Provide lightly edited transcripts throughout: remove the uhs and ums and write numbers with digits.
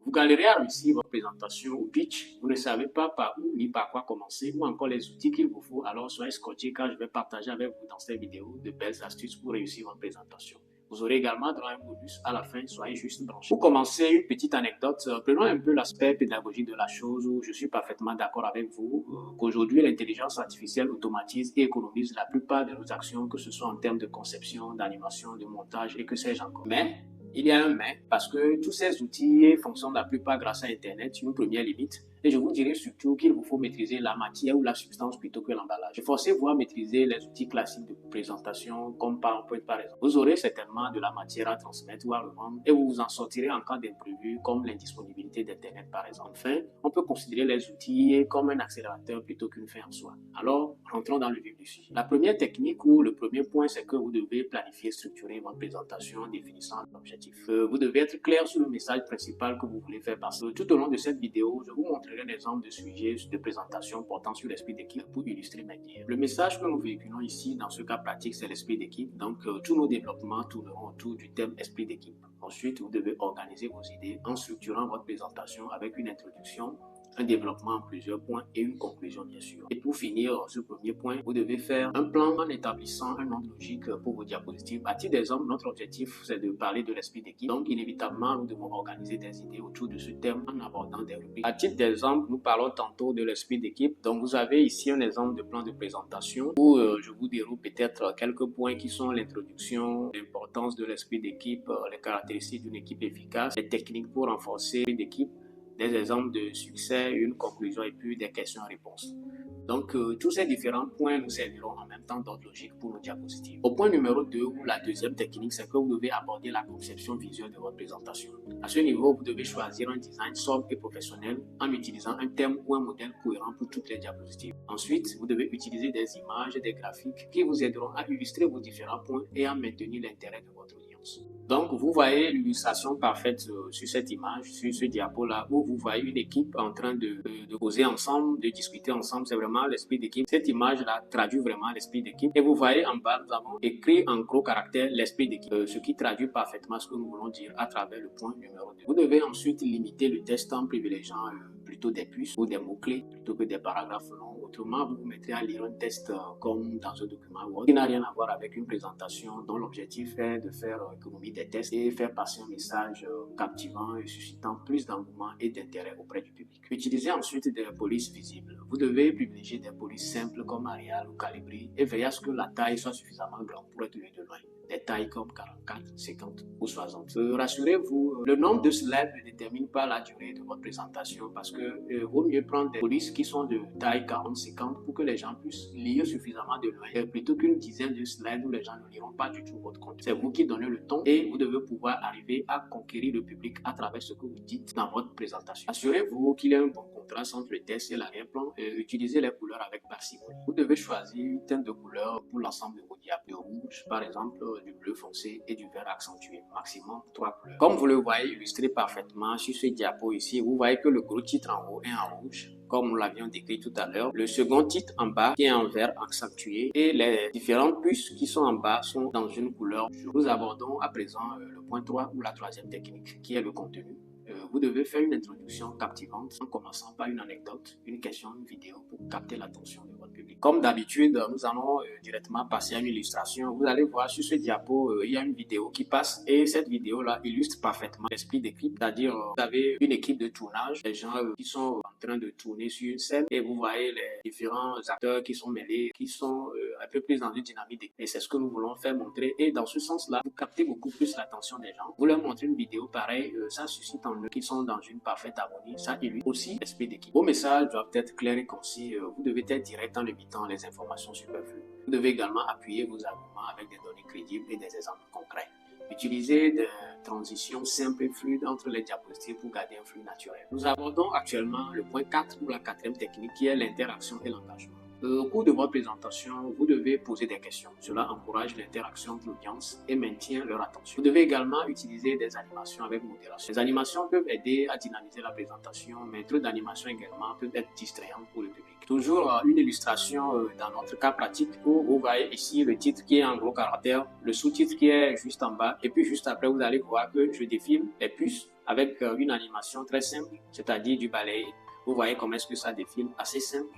Vous galérez à réussir votre présentation ou pitch, vous ne savez pas par où ni par quoi commencer ou encore les outils qu'il vous faut, alors soyez scotché car je vais partager avec vous dans cette vidéo de belles astuces pour réussir votre présentation. Vous aurez également droit à un bonus à la fin, soyez juste branchés. Pour commencer, une petite anecdote, prenons un peu l'aspect pédagogique de la chose où je suis parfaitement d'accord avec vous qu'aujourd'hui l'intelligence artificielle automatise et économise la plupart de nos actions, que ce soit en termes de conception, d'animation, de montage et que sais-je encore. Mais il y a un mais, parce que tous ces outils fonctionnent la plupart grâce à Internet, une première limite. Et je vous dirais surtout qu'il vous faut maîtriser la matière ou la substance plutôt que l'emballage. Efforcez-vous à maîtriser les outils classiques de présentation comme PowerPoint par exemple. Vous aurez certainement de la matière à transmettre ou à revendre et vous vous en sortirez en cas d'imprévu comme l'indisponibilité d'Internet par exemple. Enfin, on peut considérer les outils comme un accélérateur plutôt qu'une fin en soi. Alors, rentrons dans le vif du sujet. La première technique ou le premier point, c'est que vous devez planifier, structurer votre présentation en définissant l'objectif. Vous devez être clair sur le message principal que vous voulez faire passer. Tout au long de cette vidéo, je vous montrerai un exemple de sujet de présentation portant sur l'esprit d'équipe pour illustrer mes dires. Le message que nous véhiculons ici, dans ce cas pratique, c'est l'esprit d'équipe. Donc, tous nos développements tourneront autour du thème esprit d'équipe. Ensuite, vous devez organiser vos idées en structurant votre présentation avec une introduction, un développement en plusieurs points et une conclusion bien sûr. Et pour finir ce premier point, vous devez faire un plan en établissant un ordre logique pour vos diapositives. À titre d'exemple, notre objectif c'est de parler de l'esprit d'équipe. Donc inévitablement, nous devons organiser des idées autour de ce thème en abordant des rubriques. À titre d'exemple, nous parlons tantôt de l'esprit d'équipe. Donc vous avez ici un exemple de plan de présentation où je vous déroule peut-être quelques points qui sont l'introduction, l'importance de l'esprit d'équipe, les caractéristiques d'une équipe efficace, les techniques pour renforcer l'esprit d'équipe, des exemples de succès, une conclusion et puis des questions-réponses. Donc, tous ces différents points nous serviront en même temps d'ordre logique pour nos diapositives. Au point numéro 2, ou la deuxième technique, c'est que vous devez aborder la conception visuelle de votre présentation. À ce niveau, vous devez choisir un design sobre et professionnel en utilisant un thème ou un modèle cohérent pour toutes les diapositives. Ensuite, vous devez utiliser des images et des graphiques qui vous aideront à illustrer vos différents points et à maintenir l'intérêt de votre audience. Donc, vous voyez l'illustration parfaite sur cette image, sur ce diapo-là, où vous voyez une équipe en train de causer ensemble, de discuter ensemble. C'est vraiment l'esprit d'équipe. Cette image-là traduit vraiment l'esprit d'équipe. Et vous voyez en bas, nous avons écrit en gros caractères l'esprit d'équipe, ce qui traduit parfaitement ce que nous voulons dire à travers le point numéro 2. Vous devez ensuite limiter le texte en privilégiant plutôt des puces ou des mots-clés plutôt que des paragraphes longs. Autrement, vous vous mettrez à lire un texte comme dans un document Word qui n'a rien à voir avec une présentation dont l'objectif est de faire économie des textes et faire passer un message captivant et suscitant plus d'engouement et d'intérêt auprès du public. Utilisez ensuite des polices visibles. Vous devez privilégier des polices simples comme Arial ou Calibri et veillez à ce que la taille soit suffisamment grande pour être lue de loin. Des tailles comme 44, 50 ou 60. Rassurez-vous, le nombre de slides ne détermine pas la durée de votre présentation parce que vaut mieux prendre des polices qui sont de taille 40, 50 pour que les gens puissent lire suffisamment de loin plutôt qu'une dizaine de slides où les gens ne liront pas du tout votre contenu. C'est vous qui donnez le ton et vous devez pouvoir arriver à conquérir le public à travers ce que vous dites dans votre présentation. Assurez-vous qu'il y ait un bon contraste entre le texte et l'arrière-plan et utilisez les couleurs avec parcimonie. Vous devez choisir une teinte de couleur pour l'ensemble de vos diapos. Le rouge, par exemple, du bleu foncé et du vert accentué, maximum 3 couleurs. Comme vous le voyez illustré parfaitement sur ce diapo ici, vous voyez que le gros titre en haut est en rouge, comme nous l'avions décrit tout à l'heure. Le second titre en bas qui est en vert accentué et les différentes puces qui sont en bas sont dans une couleur. Nous abordons à présent le point 3 ou la troisième technique qui est le contenu. Vous devez faire une introduction captivante en commençant par une anecdote, une question, une vidéo pour capter l'attention de votre public. Comme d'habitude, nous allons directement passer à une illustration. Vous allez voir sur ce diapo, il y a une vidéo qui passe et cette vidéo-là illustre parfaitement l'esprit d'équipe, c'est-à-dire vous avez une équipe de tournage, des gens qui sont en train de tourner sur une scène et vous voyez les différents acteurs qui sont mêlés, qui sont un peu plus dans une dynamique. Et c'est ce que nous voulons faire montrer. Et dans ce sens-là, vous captez beaucoup plus l'attention des gens. Vous leur montrez une vidéo pareille, ça suscite en eux qui sont dans une parfaite harmonie. Ça illustre aussi l'esprit d'équipe. Vos messages doivent être clairs et concis. Vous devez être direct en limitant les informations superflues. Vous devez également appuyer vos arguments avec des données crédibles et des exemples concrets. Utilisez des transitions simples et fluides entre les diapositives pour garder un flux naturel. Nous abordons actuellement le point 4 ou la quatrième technique qui est l'interaction et l'engagement. Au cours de votre présentation, vous devez poser des questions. Cela encourage l'interaction de l'audience et maintient leur attention. Vous devez également utiliser des animations avec modération. Les animations peuvent aider à dynamiser la présentation, mais trop d'animations également peuvent être distrayantes pour le public. Toujours une illustration dans notre cas pratique où vous voyez ici le titre qui est en gros caractère, le sous-titre qui est juste en bas, et puis juste après vous allez voir que je défile les puces avec une animation très simple, c'est-à-dire du balai. Vous voyez comment est-ce que ça défile, assez simple.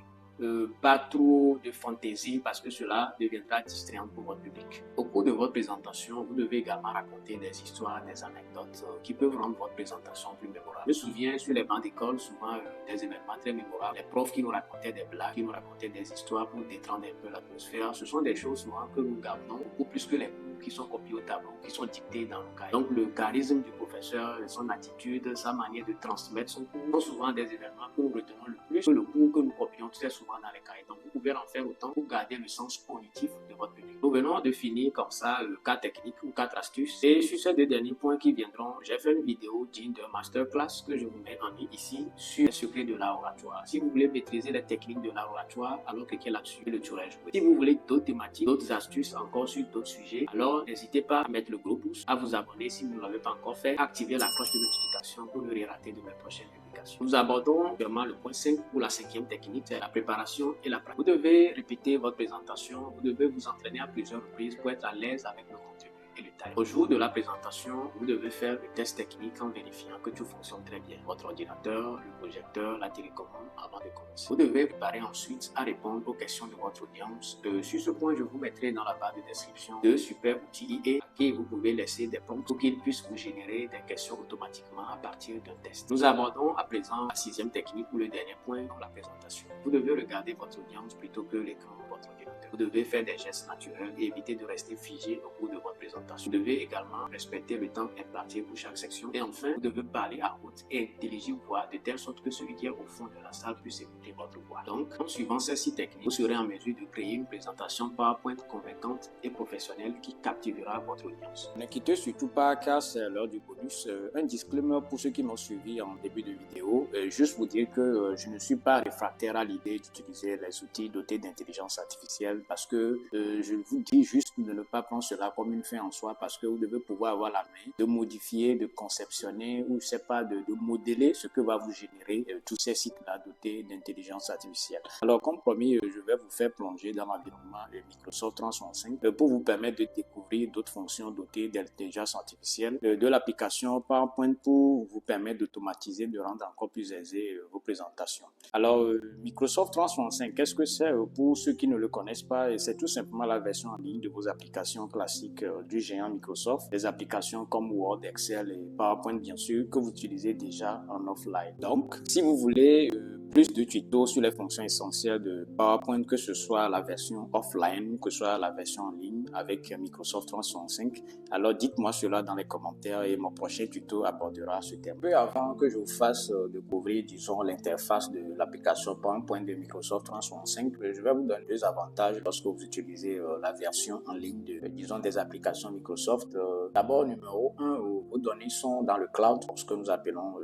Pas trop de fantaisie parce que cela deviendra distrayant pour votre public. Au cours de votre présentation, vous devez également raconter des histoires, des anecdotes qui peuvent rendre votre présentation plus mémorable. Je me souviens sur les bancs d'école, souvent des événements très mémorables, les profs qui nous racontaient des blagues, qui nous racontaient des histoires pour détendre un peu l'atmosphère. Ce sont des choses souvent que nous gardons beaucoup plus que les cours qui sont copiés au tableau, qui sont dictés dans le cahier. Donc le charisme du professeur, son attitude, sa manière de transmettre son cours sont souvent des événements que nous retenons le plus que le cours que nous copions très souvent dans les cahiers. Donc, vous pouvez en faire autant pour garder le sens cognitif de votre public. Nous venons de finir comme ça le cas technique ou 4 astuces. Et sur ces 2 derniers points qui viendront, j'ai fait une vidéo digne d'un masterclass que je vous mets en ligne ici sur les secrets de l'art oratoire. Si vous voulez maîtriser les techniques de l'art oratoire, alors cliquez là-dessus et le tour est joué. Si vous voulez d'autres thématiques, d'autres astuces encore sur d'autres sujets, alors n'hésitez pas à mettre le gros pouce, à vous abonner si vous ne l'avez pas encore fait, activer la cloche de notification pour ne rien rater de mes prochaines vidéos. Nous abordons vraiment le point 5 pour la 5e technique, c'est la préparation et la pratique. Vous devez répéter votre présentation, vous devez vous entraîner à plusieurs reprises pour être à l'aise avec le contenu et le timing. Au jour de la présentation, vous devez faire le test technique en vérifiant que tout fonctionne très bien. Votre ordinateur, le projecteur, la télécommande avant de commencer. Vous devez préparer ensuite à répondre aux questions de votre audience. Sur ce point, je vous mettrai dans la barre de description 2 super outils IA à qui vous pouvez laisser des prompts pour qu'ils puissent vous générer des questions automatiquement à partir d'un test. Nous abordons à présent la 6e technique ou le dernier point dans la présentation. Vous devez regarder votre audience plutôt que l'écran de votre ordinateur. Vous devez faire des gestes naturels et éviter de rester figé au cours de votre présentation. Vous devez également respecter le temps imparti pour chaque section. Et enfin, vous devez parler à haute et intelligible voix de telle sorte que celui qui est au fond de la salle puisse écouter votre voix. Donc, en suivant ces 6 techniques, vous serez en mesure de créer une présentation PowerPoint convaincante et professionnelle qui captivera votre audience. Ne quittez surtout pas car c'est l'heure du bonus. Un disclaimer pour ceux qui m'ont suivi en début de vidéo. Juste vous dire que je ne suis pas réfractaire à l'idée d'utiliser les outils dotés d'intelligence artificielle parce que je vous dis juste de ne pas prendre cela comme une fin en soi parce que vous devez pouvoir avoir la main de modifier, de conceptionner ou je sais pas, de modeler ce que va vous générer tous ces sites-là dotés d'intelligence artificielle. Alors comme promis, je vais vous faire plonger dans l'environnement Microsoft 365 pour vous permettre de découvrir d'autres fonctions dotées d'intelligence artificielle, de l'application PowerPoint pour vous permettre d'automatiser, de rendre encore plus aisé vos présentations. Alors Microsoft 365, qu'est-ce que c'est pour ceux qui ne le connaissent pas? C'est tout simplement la version en ligne de vos applications classiques du géant Microsoft, des applications comme Word, Excel et PowerPoint bien sûr que vous utilisez déjà en offline. Donc, si vous voulez plus de tutos sur les fonctions essentielles de PowerPoint, que ce soit la version offline ou que ce soit la version en ligne avec Microsoft 365, alors dites-moi cela dans les commentaires et mon prochain tuto abordera ce thème. Peu avant que je vous fasse découvrir, disons, l'interface de l'application PowerPoint de Microsoft 365, je vais vous donner 2 avantages lorsque vous utilisez la version en ligne de, disons, des applications Microsoft. D'abord, numéro 1, vos données sont dans le cloud, ce que nous appelons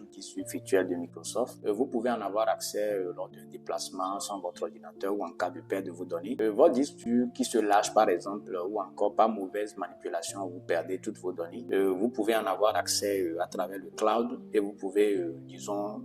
ou tissu virtuel de Microsoft. Vous pouvez en avoir accès lors d'un déplacement sans votre ordinateur ou en cas de perte de vos données. Votre disque dur qui se lâche par exemple ou encore par mauvaise manipulation, vous perdez toutes vos données. Vous pouvez en avoir accès à travers le cloud et vous pouvez, disons,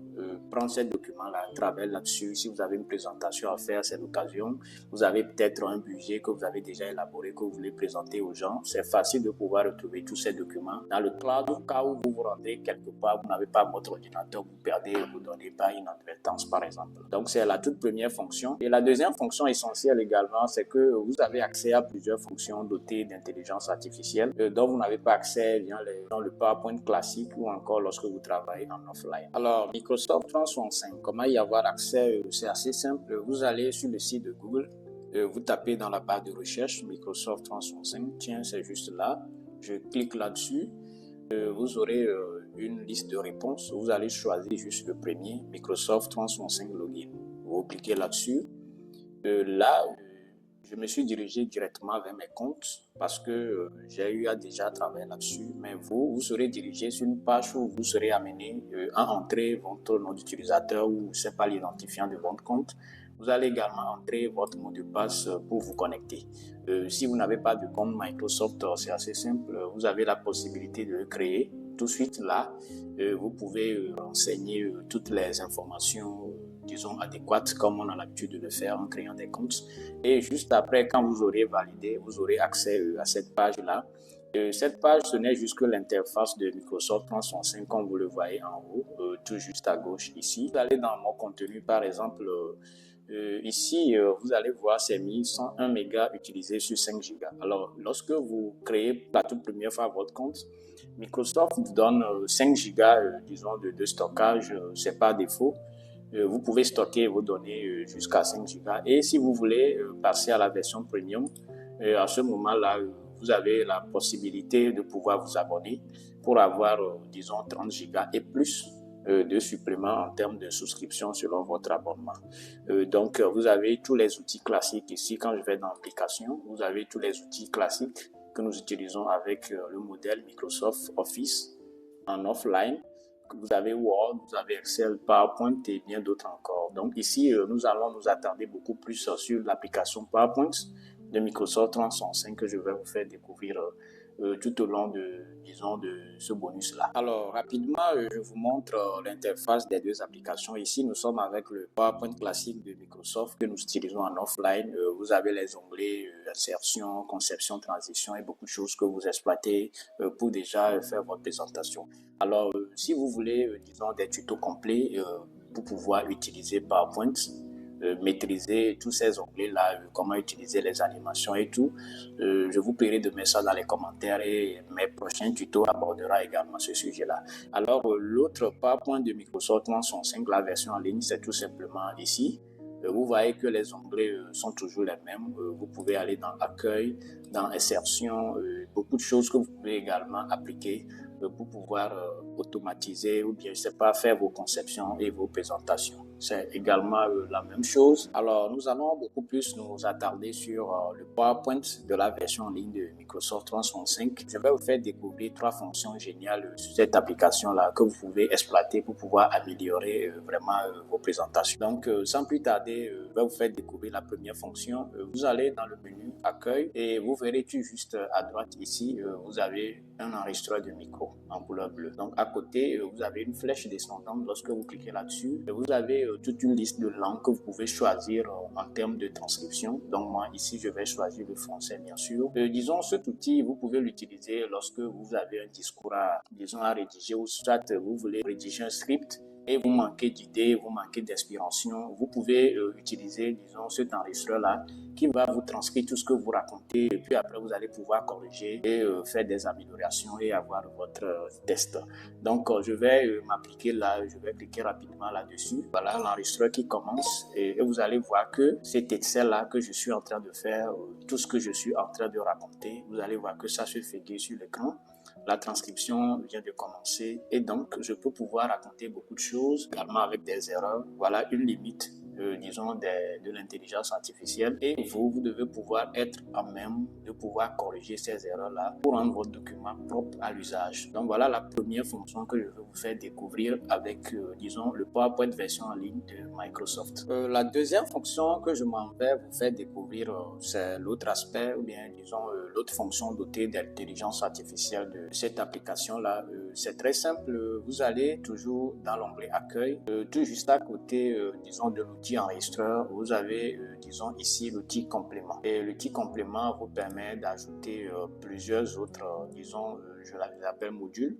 prendre ces documents-là, travers là-dessus. Si vous avez une présentation à faire, c'est l'occasion. Vous avez peut-être un budget que vous avez déjà élaboré, que vous voulez présenter aux gens. C'est facile de pouvoir retrouver tous ces documents dans le cloud au cas où vous vous rendez quelque part, vous n'avez pas votre ordinateur, vous perdez vos données par inadvertance par exemple. Donc c'est la toute première fonction. Et la deuxième fonction essentielle également, c'est que vous avez accès à plusieurs fonctions dotées d'intelligence artificielle dont vous n'avez pas accès dans le PowerPoint classique ou encore lorsque vous travaillez en offline. Alors Microsoft 365, comment y avoir accès? C'est assez simple. Vous allez sur le site de Google, vous tapez dans la barre de recherche Microsoft 365, tiens c'est juste là, je clique là-dessus. Vous aurez une liste de réponses. Vous allez choisir juste le premier, Microsoft 365 Login. Vous cliquez là-dessus. Là, je me suis dirigé directement vers mes comptes parce que j'ai eu à déjà travailler là-dessus. Mais vous serez dirigé sur une page où vous serez amené à entrer votre nom d'utilisateur ou je ne sais pas l'identifiant de votre compte. Vous allez également entrer votre mot de passe pour vous connecter. Si vous n'avez pas de compte Microsoft, c'est assez simple. Vous avez la possibilité de le créer tout de suite là. Vous pouvez renseigner toutes les informations, disons, adéquates comme on a l'habitude de le faire en créant des comptes. Et juste après, quand vous aurez validé, vous aurez accès à cette page-là. Cette page, ce n'est juste que l'interface de Microsoft 365, comme vous le voyez en haut, tout juste à gauche ici. Vous allez dans mon contenu, par exemple, ici, vous allez voir, c'est mis 101 mégas utilisés sur 5 gigas. Alors, lorsque vous créez la toute première fois votre compte, Microsoft vous donne 5 gigas, disons, de stockage, c'est par défaut. Vous pouvez stocker vos données jusqu'à 5 gigas. Et si vous voulez passer à la version premium, à ce moment-là, vous avez la possibilité de pouvoir vous abonner pour avoir, disons, 30 gigas et plus de suppléments en termes de souscription selon votre abonnement. Donc, vous avez tous les outils classiques ici. Quand je vais dans l'application, vous avez tous les outils classiques que nous utilisons avec le modèle Microsoft Office en offline. Vous avez Word, vous avez Excel, PowerPoint et bien d'autres encore. Donc ici, nous allons nous attarder beaucoup plus sur l'application PowerPoint de Microsoft 365 que je vais vous faire découvrir tout au long de ce bonus-là. Alors, rapidement, je vous montre l'interface des deux applications. Ici, nous sommes avec le PowerPoint classique de Microsoft que nous utilisons en offline. Vous avez les onglets insertion, conception, transition et beaucoup de choses que vous exploitez pour déjà faire votre présentation. Alors, si vous voulez, disons, des tutos complets pour pouvoir utiliser PowerPoint, maîtriser tous ces onglets-là, comment utiliser les animations et tout, je vous prierai de mettre ça dans les commentaires et mes prochains tutos aborderont également ce sujet-là. Alors, l'autre PowerPoint de Microsoft 365, la version en ligne, c'est tout simplement ici. Vous voyez que les onglets sont toujours les mêmes. Vous pouvez aller dans Accueil, dans Insertion, beaucoup de choses que vous pouvez également appliquer pour pouvoir automatiser ou bien, je sais pas, faire vos conceptions et vos présentations. C'est également la même chose. Alors, nous allons beaucoup plus nous attarder sur le PowerPoint de la version en ligne de Microsoft 365. Je vais vous faire découvrir 3 fonctions géniales sur cette application-là que vous pouvez exploiter pour pouvoir améliorer vraiment vos présentations. Donc, sans plus tarder, je vais vous faire découvrir la première fonction. Vous allez dans le menu Accueil et vous verrez tout juste à droite ici, vous avez un enregistreur de micro en couleur bleue. Donc, à côté, vous avez une flèche descendante. Lorsque vous cliquez là-dessus, vous avez toute une liste de langues que vous pouvez choisir en termes de transcription. Donc, moi, ici, je vais choisir le français, bien sûr. Disons, cet outil, vous pouvez l'utiliser lorsque vous avez un discours à rédiger ou soit vous voulez rédiger un script et vous manquez d'idées, vous manquez d'inspiration, vous pouvez utiliser, disons, cet enregistreur-là qui va vous transcrire tout ce que vous racontez et puis après, vous allez pouvoir corriger et faire des améliorations et avoir votre test. Donc, je vais m'appliquer là, je vais cliquer rapidement là-dessus. Voilà l'enregistreur qui commence et vous allez voir que cet Excel-là que je suis en train de faire, tout ce que je suis en train de raconter, vous allez voir que ça se fait sur l'écran. La transcription vient de commencer et donc je peux pouvoir raconter beaucoup de choses, également avec des erreurs. Voilà une limite, disons, de l'intelligence artificielle. Et vous devez pouvoir être en même de pouvoir corriger ces erreurs-là pour rendre votre document propre à l'usage. Donc voilà la première fonction que je vais vous faire découvrir avec, disons, le PowerPoint version en ligne de Microsoft. La deuxième fonction que je m'en vais vous faire découvrir, c'est l'autre aspect, ou bien, disons, l'autre fonction dotée d'intelligence artificielle de cette application-là. C'est très simple. Vous allez toujours dans l'onglet Accueil. Tout juste à côté, disons, de l'outil enregistreur, vous avez, disons, ici l'outil complément. Et l'outil complément vous permet d'ajouter plusieurs autres, disons, je les appelle modules.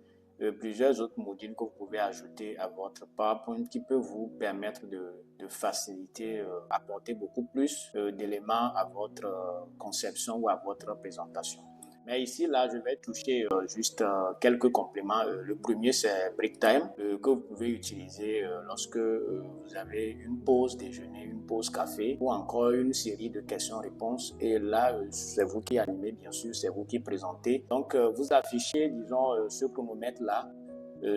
Plusieurs autres modules que vous pouvez ajouter à votre PowerPoint qui peut vous permettre de faciliter, apporter beaucoup plus d'éléments à votre conception ou à votre présentation. Mais ici, là, je vais toucher juste quelques compléments. Le premier, c'est BreakTime que vous pouvez utiliser lorsque vous avez une pause déjeuner, une pause café ou encore une série de questions-réponses. Et là, c'est vous qui animez, bien sûr, c'est vous qui présentez. Donc, vous affichez, disons, ce chronomètre-là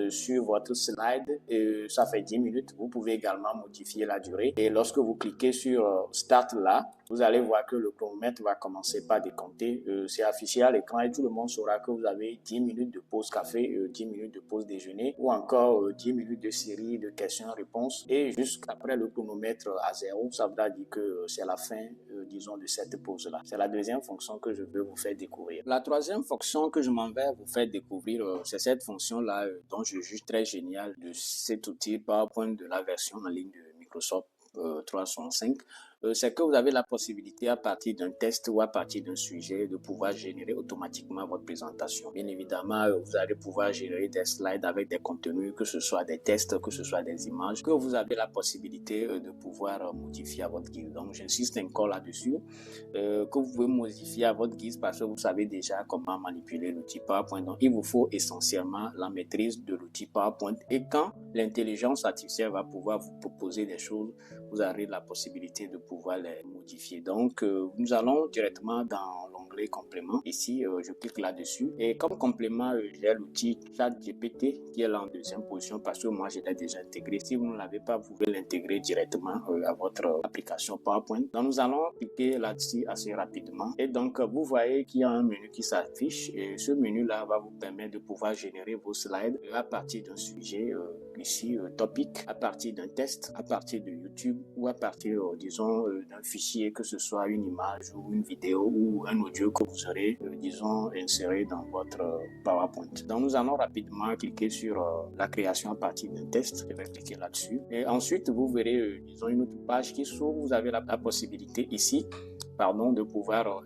sur votre slide. Ça fait 10 minutes. Vous pouvez également modifier la durée. Et lorsque vous cliquez sur Start là, vous allez voir que le chronomètre va commencer par décompter. C'est affiché à l'écran et tout le monde saura que vous avez 10 minutes de pause café, 10 minutes de pause déjeuner ou encore 10 minutes de série de questions-réponses. Et jusqu'après le chronomètre à 0, ça voudra dire que c'est la fin, disons, de cette pause-là. C'est la deuxième fonction que je veux vous faire découvrir. La troisième fonction que je m'en vais vous faire découvrir, c'est cette fonction-là dont je juge très géniale de cet outil PowerPoint de la version en ligne de Microsoft 365. C'est que vous avez la possibilité à partir d'un test ou à partir d'un sujet de pouvoir générer automatiquement votre présentation. Bien évidemment, vous allez pouvoir générer des slides avec des contenus, que ce soit des tests, que ce soit des images, que vous avez la possibilité de pouvoir modifier à votre guise. Donc, j'insiste encore là-dessus, que vous pouvez modifier à votre guise parce que vous savez déjà comment manipuler l'outil PowerPoint. Donc, il vous faut essentiellement la maîtrise de l'outil PowerPoint. Et quand l'intelligence artificielle va pouvoir vous proposer des choses, vous aurez la possibilité de pouvoir les modifier. Donc, nous allons directement dans l'onglet complément. Ici, je clique là-dessus. Et comme complément, j'ai l'outil ChatGPT qui est là en deuxième position parce que moi, je l'ai déjà intégré. Si vous ne l'avez pas, vous pouvez l'intégrer directement à votre application PowerPoint. Donc, nous allons cliquer là-dessus assez rapidement. Et donc, vous voyez qu'il y a un menu qui s'affiche. Et ce menu-là va vous permettre de pouvoir générer vos slides à partir d'un sujet, ici, topic, à partir d'un test, à partir de YouTube ou à partir, disons, d'un fichier, que ce soit une image ou une vidéo ou un audio que vous aurez, disons, inséré dans votre PowerPoint. Donc, nous allons rapidement cliquer sur la création à partir d'un test. Je vais cliquer là-dessus. Et ensuite, vous verrez, disons, une autre page qui s'ouvre. Vous avez la possibilité ici de pouvoir,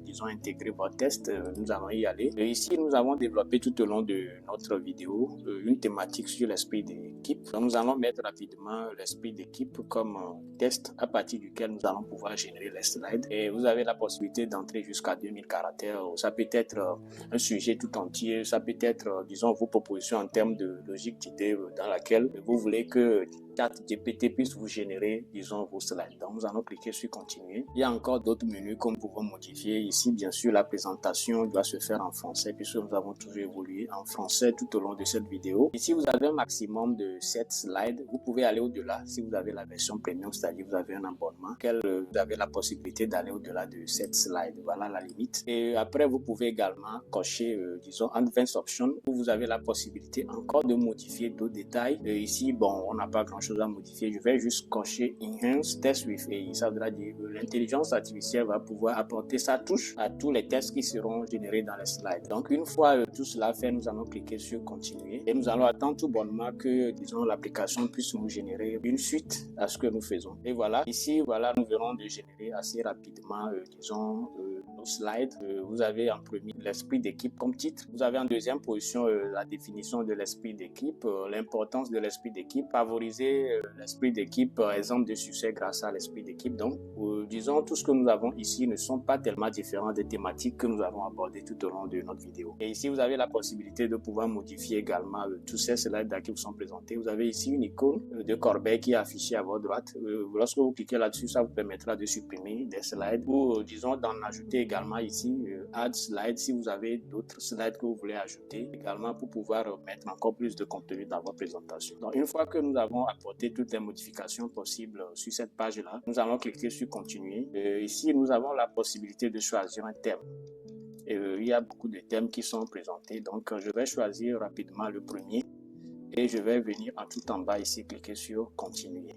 disons, intégrer votre test. Nous allons y aller. Et ici, nous avons développé tout au long de notre vidéo une thématique sur l'esprit d'équipe. Donc, nous allons mettre rapidement l'esprit d'équipe comme test à partir duquel nous allons pouvoir générer les slides. Et vous avez la possibilité d'entrer jusqu'à 2000 caractères. Ça peut être un sujet tout entier. Ça peut être, disons, vos propositions en termes de logique d'idées dans laquelle vous voulez que ChatGPT puisse vous générer, disons, vos slides. Donc, nous allons cliquer sur continuer. Il y a encore d'autres menus que nous pouvons modifier. Ici, bien sûr, la présentation doit se faire en français puisque nous avons toujours évolué en français tout au long de cette vidéo. Ici, vous avez un maximum de 7 slides. Vous pouvez aller au-delà si vous avez la version premium, c'est-à-dire vous avez un abonnement, vous avez la possibilité d'aller au-delà de 7 slides. Voilà la limite. Et après, vous pouvez également cocher, disons, Advanced Options où vous avez la possibilité encore de modifier d'autres détails. Ici, bon, on n'a pas grand-chose à modifier. Je vais juste cocher Enhance Test with AI. Ça voudra dire que l'intelligence artificielle va pouvoir apporter sa touche à tous les tests qui seront générés dans les slides. Donc, une fois tout cela fait, nous allons cliquer sur Continuer et nous allons attendre tout bonnement que, disons, l'application puisse nous générer une suite à ce que nous faisons. Et voilà, ici, voilà, nous verrons de générer assez rapidement, disons, nos slides. Vous avez en premier l'esprit d'équipe comme titre. Vous avez en deuxième position la définition de l'esprit d'équipe, l'importance de l'esprit d'équipe, favoriser l'esprit d'équipe, exemple de succès grâce à l'esprit d'équipe. Donc, disons, tout ce que nous avons ici ne sont pas tellement différents des thématiques que nous avons abordées tout au long de notre vidéo. Et ici, vous avez la possibilité de pouvoir modifier également tous ces slides qui vous sont présentés. Vous avez ici une icône de corbeille qui est affichée à votre droite. Lorsque vous cliquez là-dessus, ça vous permettra de supprimer des slides ou, disons, d'en ajouter également ici, Add Slide, si vous avez d'autres slides que vous voulez ajouter également pour pouvoir mettre encore plus de contenu dans votre présentation. Donc, une fois que nous avons apporté toutes les modifications possibles sur cette page-là, nous allons cliquer sur Continuer. Ici, nous avons la possibilité de choisir un thème. Il y a beaucoup de thèmes qui sont présentés, donc je vais choisir rapidement le premier et je vais venir en tout en bas ici, cliquer sur Continuer.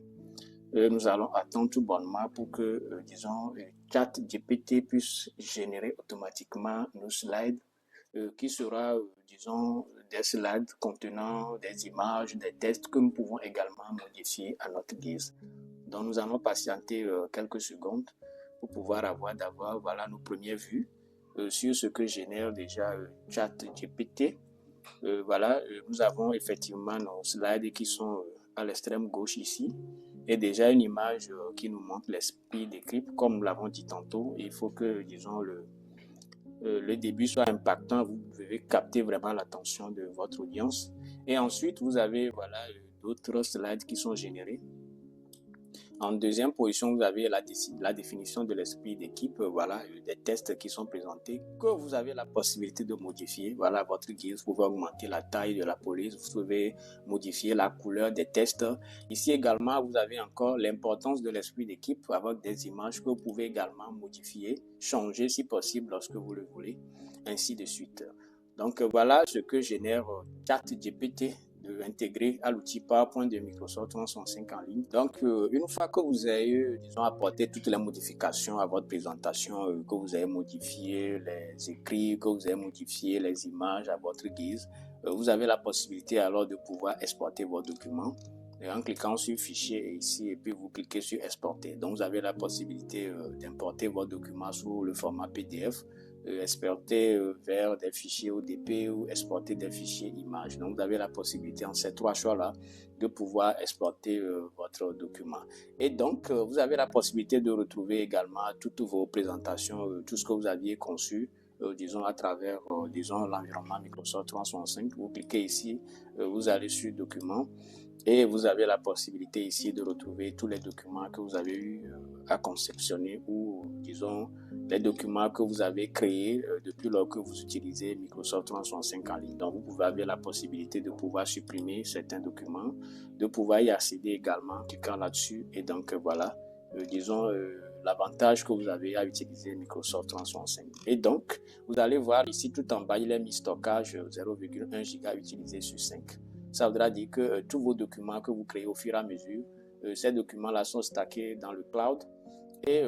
Nous allons attendre tout bonnement pour que, disons, ChatGPT puisse générer automatiquement nos slides qui sera, disons, des slides contenant des images, des tests que nous pouvons également modifier à notre guise. Donc, nous allons patienter quelques secondes pour pouvoir avoir d'abord, voilà, nos premières vues sur ce que génère déjà ChatGPT. Voilà, nous avons effectivement nos slides qui sont à l'extrême gauche ici et déjà une image qui nous montre l'esprit d'équipe. Comme nous l'avons dit tantôt, il faut que, disons, le début soit impactant. Vous devez capter vraiment l'attention de votre audience. Et ensuite, vous avez, voilà, d'autres slides qui sont générés. En deuxième position, vous avez la définition de l'esprit d'équipe, voilà, des tests qui sont présentés, que vous avez la possibilité de modifier. Voilà, votre guise, vous pouvez augmenter la taille de la police, vous pouvez modifier la couleur des tests. Ici également, vous avez encore l'importance de l'esprit d'équipe avec des images que vous pouvez également modifier, changer si possible lorsque vous le voulez, ainsi de suite. Donc voilà ce que génère ChatGPT intégré à l'outil PowerPoint de Microsoft 365 en ligne. Donc, une fois que vous avez, disons, apporté toutes les modifications à votre présentation, que vous avez modifié les écrits, que vous avez modifié les images à votre guise, vous avez la possibilité alors de pouvoir exporter vos documents en cliquant sur Fichier ici et puis vous cliquez sur Exporter. Donc, vous avez la possibilité d'importer vos documents sous le format PDF, exporter vers des fichiers ODP ou exporter des fichiers images. Donc, vous avez la possibilité en ces trois choix-là de pouvoir exporter votre document. Et donc, vous avez la possibilité de retrouver également toutes vos présentations, tout ce que vous aviez conçu, disons à travers, disons, l'environnement Microsoft 365. Vous cliquez ici, vous allez sur Documents. Et vous avez la possibilité ici de retrouver tous les documents que vous avez eu à conceptionner ou, disons, les documents que vous avez créés depuis lors que vous utilisez Microsoft 365 en ligne. Donc, vous pouvez avoir la possibilité de pouvoir supprimer certains documents, de pouvoir y accéder également en cliquant là-dessus. Et donc, voilà, disons, l'avantage que vous avez à utiliser Microsoft 365. Et donc, vous allez voir ici tout en bas, il est mis stockage 0,1 giga utilisé sur 5. Ça voudra dire que tous vos documents que vous créez au fur et à mesure, ces documents-là sont stackés dans le cloud. Et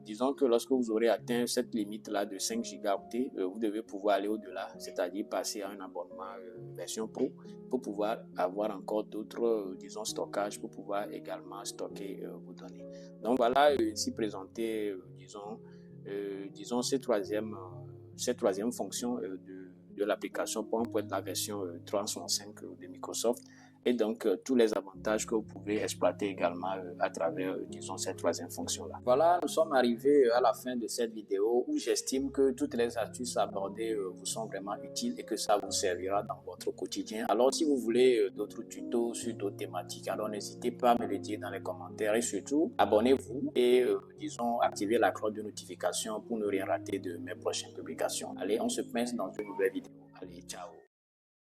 disons que lorsque vous aurez atteint cette limite-là de 5 gigaoctets, vous devez pouvoir aller au-delà, c'est-à-dire passer à un abonnement version Pro pour pouvoir avoir encore d'autres, disons, stockages pour pouvoir également stocker vos données. Donc voilà, ici présenté, disons cette troisième fonction de l'application PowerPoint, la version 365 de Microsoft, et donc tous les avantages que vous pouvez exploiter également à travers, disons, cette troisième fonction-là. Voilà, nous sommes arrivés à la fin de cette vidéo où j'estime que toutes les astuces abordées vous sont vraiment utiles et que ça vous servira dans votre quotidien. Alors, si vous voulez d'autres tutos sur d'autres thématiques, alors n'hésitez pas à me le dire dans les commentaires et surtout, abonnez-vous et, disons, activez la cloche de notification pour ne rien rater de mes prochaines publications. Allez, on se pince dans une nouvelle vidéo. Allez, ciao!